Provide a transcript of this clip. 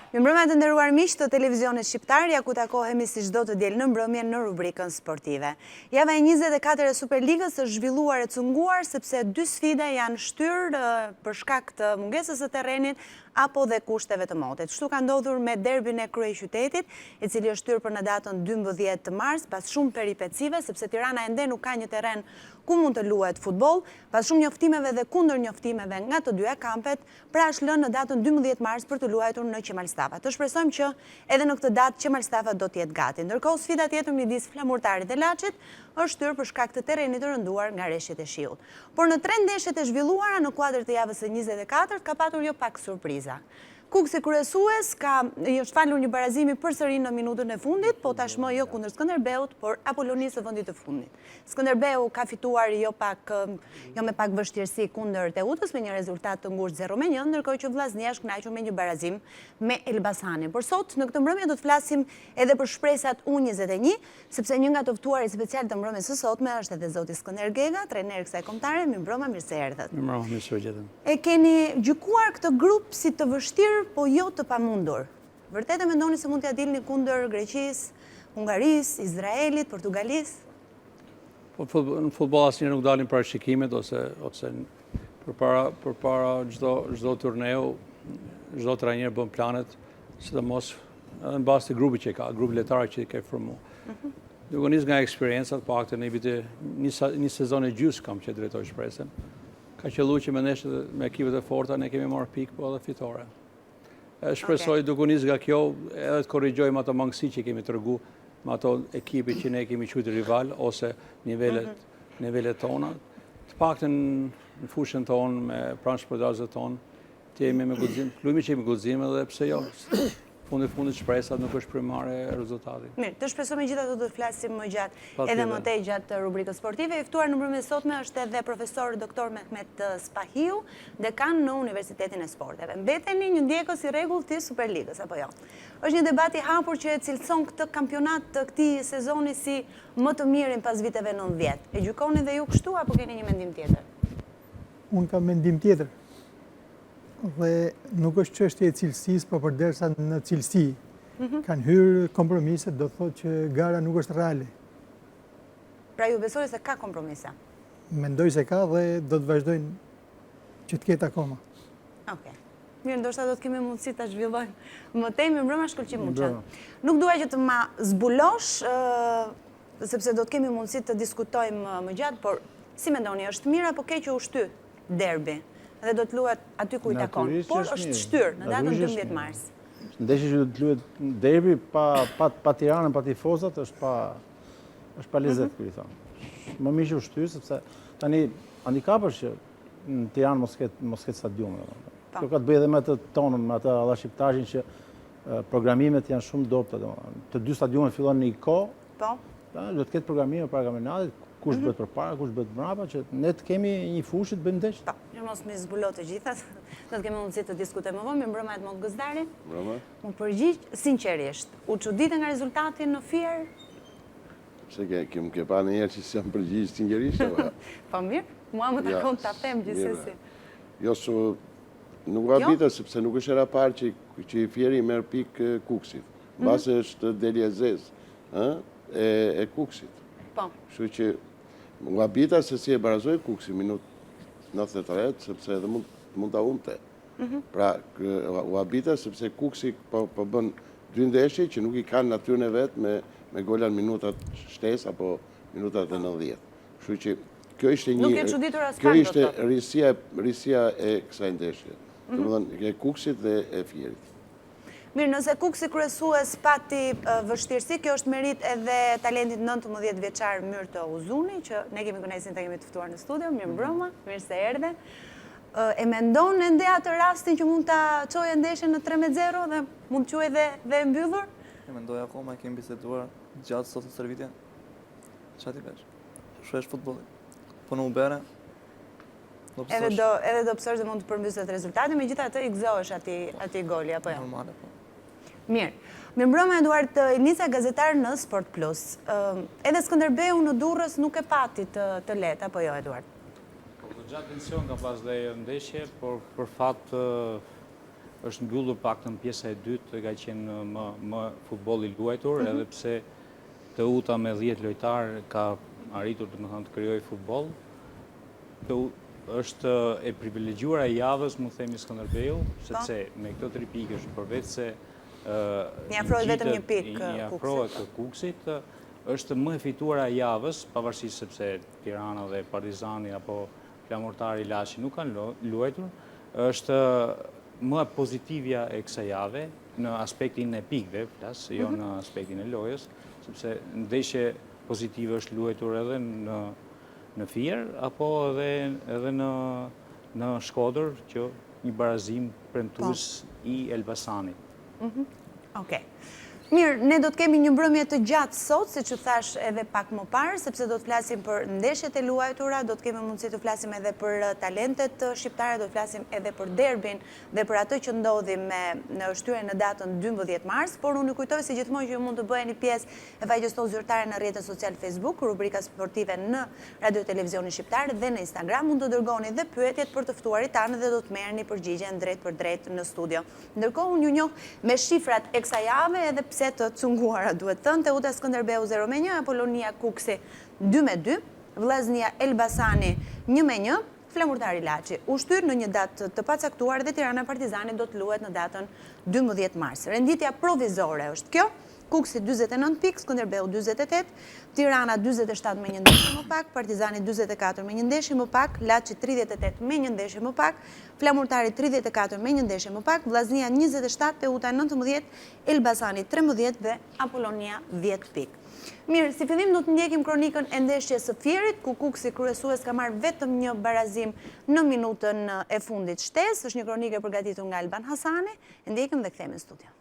Mirëmbrëma të nderuar miq të televizionit shqiptar, ja ku takohemi si çdo të diel në mbrëmje në rubrikën sportive. Java e 24 e Superligës është zhvilluar e cunguar sepse dy sfida janë shtyrë për shkak të mungesës së terrenit apo dhe kushteve të motit. Kështu ka ndodhur me derbin e kryeqytetit, i cili është shtyrë për në datën 12 mars, pas shumë peripecive, sepse Tirana ende nuk ka një terren ku mund të luhet futboll, pas shumë njoftimeve dhe kundër njoftimeve nga të dyja kampet, pra është lënë në datën 12 mars për të luajtur në Qemalstafa. Të shpresojmë që edhe në këtë datë Qemalstafa do të jetë gati. Ndërkohë, sfida tjetër midis Flamurtarit dhe Laçit është shtyrë për shkak të terrenit të rënduar nga rreshtet e shiut. Por në 3 ndeshjet e zhvilluara në kuadër të javës së 24 ka patur jo pak surpriza. Kuksi kryesues i është falur një barazimi përsëri në minutën e fundit, po tashmë jo kundër Skënderbeut, por Apolonisë së vendit të fundit. Skënderbeu ka fituar jo me pak vështirësi kundër Teutës me një rezultat të ngushtë 0-1, ndërkohë që Vllaznia është kënaqur me një barazim me Elbasanin. Por sot në këtë mbrëmje do të flasim edhe për shpresat U21, sepse një nga të ftuarit special të mbrëmjes së sotme është edhe zoti Skënder Gega, trajner i kësaj kombëtare. Mirëmbrëma, mirë se erdhët. Mirëmbrëma, mirë se gjetëm. E keni gjykuar këtë grup si të vështirë, po jo të pamundur. Vërtet e mendoni se mund t'ja dilni kundër Greqisë, Hungarisë, Izraelit, Portugalisë? Në futboll asnjëherë nuk dalin parashikimet ose përpara çdo turneu, çdo trajner bën planet, sidomos edhe në bazë të grupit që ka, grupi lojtarë që ka formuar. Duke nisë nga eksperiencat, paktën një sezon e gjysmë kam që drejtoj shpresën. Ka qelluar që me ekipet e forta ne kemi marrë pikë, po edhe fitore. Shpresoj duke nisë nga kjo edhe të korrigjojmë ato mangësi që kemi tregu me ato ekipe që ne kemi quajtur rival ose nivelet tona. Të paktën në fushën tonë me pranë shpërndarësve tonë, të jemi me guxim, lujmi që jemi guxim edhe pse jo. Fundit shpresat nuk është primare e rezultatit. Mirë, të shpresojmë gjithatë do të flasim më gjatë edhe më tej gjatë rubrikës sportive. I ftuar në mbrëmjen e sotme është edhe profesor doktor Mehmet Spahiu, dekan në Universitetin e Sporteve. Mbeteni një ndjekës i rregullt të Superligës apo jo? Është një debat i hapur që e cilëson këtë kampionat të këtij sezoni si më të mirin pas viteve 90. E gjykoni dhe ju kështu apo keni një mendim tjetër? Unë kam mendim tjetër. Dhe nuk është çështje e cilësisë, por përderisa në cilësi kanë hyrë kompromise, do thotë që gara nuk është reale. Pra ju besoni se ka kompromisa? Mendoj se ka dhe do të vazhdojnë që të ketë akoma. Okej. Mirë, ndoshta do të kemi mundësi ta zhvillojmë më tej. Mirëmbrëma, Shkëlqim Muçan. Nuk dua që të ma zbulosh, sepse do të kemi mundësi të diskutojmë më gjatë, por si mendoni, është mirë apo keq që u shty derbi? Dhe do të luhet aty ku i takon. Por është shtyrë në datën 12 mars. Ndeshja që do të luhet derbi pa Tiranën, pa tifozat, është pa lezet, kur i thonë. Më mirë që u shty, sepse tani handikap është që në Tiranë mos ketë stadium. Kjo ka të bëjë edhe me të tonën, me atë alla shqiptarin që programimet janë shumë dobta. Të dy stadiumet fillon në IKO, do të ketë programime para kampionatit, kush bëhet përpara, kush bëhet mbrapa, që ne të kemi një fushë të bëjmë ndeshje. Po, mos më zbulot të gjitha, do të kemi mundësi të diskutojmë më vonë. Mirëmbrëma Edmond Gëzdari. Mirëmbrëma. Unë përgjigj sinqerisht. U çuditë nga rezultati në Fier? Se ke pa ndonjëherë që s'jam përgjigj sinqerisht apo? Po mirë, mua më takon ta them gjithsesi. Jo, nuk habita sepse nuk është era parë që i Fieri merr pikë Kuksit. Mbase është deli e zezë, e Kuksit. Po. Kështu që u habita se si e barazoi Kuksi minutë 93, sepse edhe mund ta humte. Pra, u habita sepse Kuksi po bën 2 ndeshje që nuk i kanë natyrën e vet me gola në minutat shtesë apo minutat e 90. Kështu që kjo ishte Nuk e çuditur as pak. Kjo ishte risia e kësaj ndeshje. Domethënë e Kuksit dhe e Fierit. Mirë, nëse Kuksi kryesues pati vështirësi, kjo është merit edhe talentit 19 vjeçar Myrto Uzuni, që ne kemi kënaqësinë ta kemi të ftuar në studio. Mirëmbrëma, mirë se erdhe. E mendon ende atë rastin që mund ta çojë ndeshjen në 3-0 dhe mund të quajë dhe e mbyllur? E mendoj akoma, kemi biseduar gjatë sot të servitja. Çati vesh. Shpesh futbolli. Po në ubere. Edhe do pësësh dhe mund të përmbyset rezultati, megjithatë i gëzohesh atij goli apo jo? Normale po. Mirë. Mirëmbrëma Eduard Elisa, gazetar në Sport Plus. Edhe Skënderbeu në Durrës nuk e pati të lehtë apo jo, Eduard? Gjatë tension ka pas dhe ndeshje, por për fat është mbyllur paktën pjesa e dytë ka qenë më futboll i luajtur, edhe pse Teuta me 10 lojtar ka arritur domethënë të krijojë futboll. Është e privilegjuara e javës, mu themi Skënderbeu, sepse me këto 3 pikësh përveç se Një afrohet vetëm një pikë një afrohet Kuksit, është më e fituara e javës, pavarësisht sepse Tirana dhe Partizani apo Flamurtari Laçi nuk kanë luajtur, është më pozitivja e kësaj jave në aspektin e pikëve, jo në aspektin e lojës, sepse ndeshje pozitive është luajtur edhe në Fier, apo edhe në Shkodër, që një barazim premtues i Elbasanit. Okej. Mirë, ne do të kemi një mbrëmje të gjatë sot, si që thash edhe pak më parë, sepse do të flasim për ndeshjet e luajtura, do të kemi mundësi të flasim edhe për talentet shqiptare, do të flasim edhe për derbin dhe për atë që ndodhi në shtyren në datën 12 mars, por unë kujtoj si gjithmonë që ju mund të bëheni pjesë e faqes tonë zyrtare në rrjetet social Facebook, rubrika sportive në Radio Televizionin Shqiptar dhe në Instagram, mund të dërgoni dhe pyetjet për të ftuarit tanë dhe do të merrni përgjigjen drejt për drejt në studio. Ndërkohë unë ju njoh me shifrat e kësaj jave edhe pse të cunguara duhet thënë, Teuta Skënderbeu 0-1, Apolonia Kuksi 2-2, Vllaznia Elbasani 1-1, Flamurtari Laçi u shtyr në një datë të pacaktuar dhe Tirana Partizani do të luhet në datën 12 mars. Renditja provizore është kjo. Kuksi 49 pikë, Skënderbeu 48, Tirana 47 me një ndeshje më pak, Partizani 44 me një ndeshje më pak, Laçi 38 me një ndeshje më pak, Flamurtari 34 me një ndeshje më pak, Vllaznia 27, Teuta 19, Elbasani 13 dhe Apolonia 10 pikë. Mirë, si fillim do të ndjekim kronikën e ndeshjes së Fierit, ku Kuksi kryesues ka marrë vetëm një barazim në minutën e fundit shtesë. Është një kronikë e përgatitur nga Alban Hasani. Ndjekim dhe kthehemi në studio.